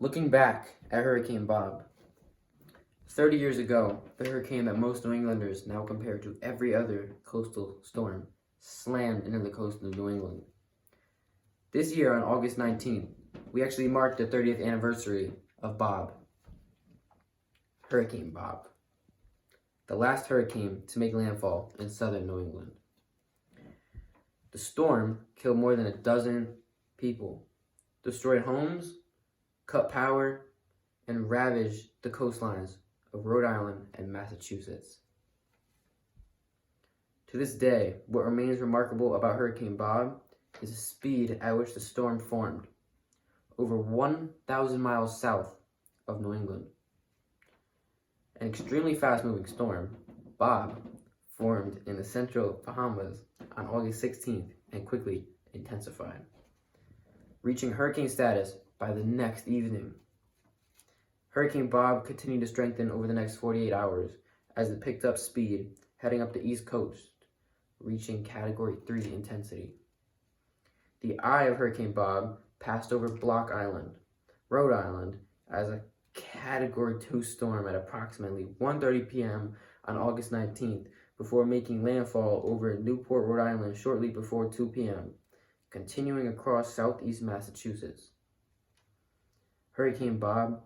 Looking back at Hurricane Bob, 30 years ago, the hurricane that most New Englanders now compare to every other coastal storm slammed into the coast of New England. This year, on August 19th, we actually marked the 30th anniversary of Bob, Hurricane Bob, the last hurricane to make landfall in southern New England. The storm killed more than a dozen people, destroyed homes, cut power, and ravaged the coastlines of Rhode Island and Massachusetts. To this day, what remains remarkable about Hurricane Bob is the speed at which the storm formed, over 1,000 miles south of New England. An extremely fast-moving storm, Bob formed in the central Bahamas on August 16th and quickly intensified, reaching hurricane status by the next evening. Hurricane Bob continued to strengthen over the next 48 hours as it picked up speed, heading up the East Coast, reaching Category 3 intensity. The eye of Hurricane Bob passed over Block Island, Rhode Island, as a Category 2 storm at approximately 1:30 p.m. on August 19th, before making landfall over Newport, Rhode Island shortly before 2 p.m., continuing across southeast Massachusetts. Hurricane Bob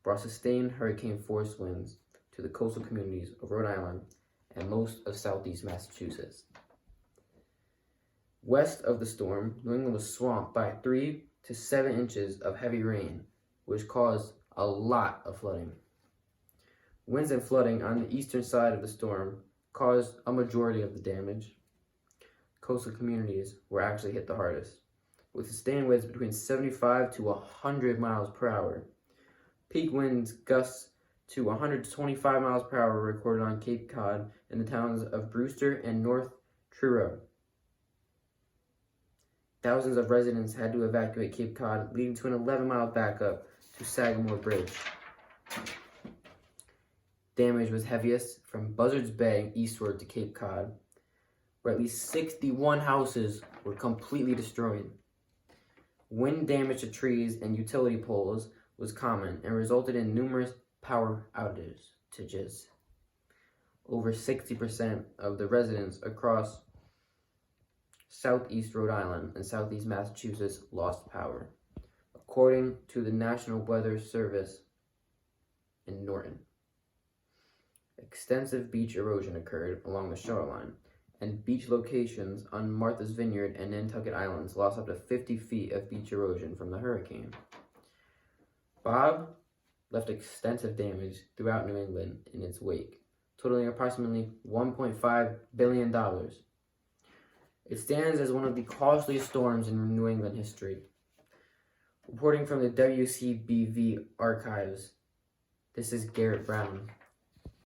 brought sustained hurricane force winds to the coastal communities of Rhode Island and most of southeast Massachusetts. West of the storm, New England was swamped by 3 to 7 inches of heavy rain, which caused a lot of flooding. Winds and flooding on the eastern side of the storm caused a majority of the damage. Coastal communities were actually hit the hardest, with sustained winds between 75 to 100 miles per hour. Peak winds gusts to 125 miles per hour were recorded on Cape Cod in the towns of Brewster and North Truro. Thousands of residents had to evacuate Cape Cod, leading to an 11-mile backup to Sagamore Bridge. Damage was heaviest from Buzzards Bay eastward to Cape Cod, where at least 61 houses were completely destroyed. Wind damage to trees and utility poles was common and resulted in numerous power outages. Over 60% of the residents across southeast Rhode Island and southeast Massachusetts lost power, according to the National Weather Service in Norton. Extensive beach erosion occurred along the shoreline, and beach locations on Martha's Vineyard and Nantucket Islands lost up to 50 feet of beach erosion from the hurricane. Bob left extensive damage throughout New England in its wake, totaling approximately $1.5 billion. It stands as one of the costliest storms in New England history. Reporting from the WCBV archives, this is Garrett Brown.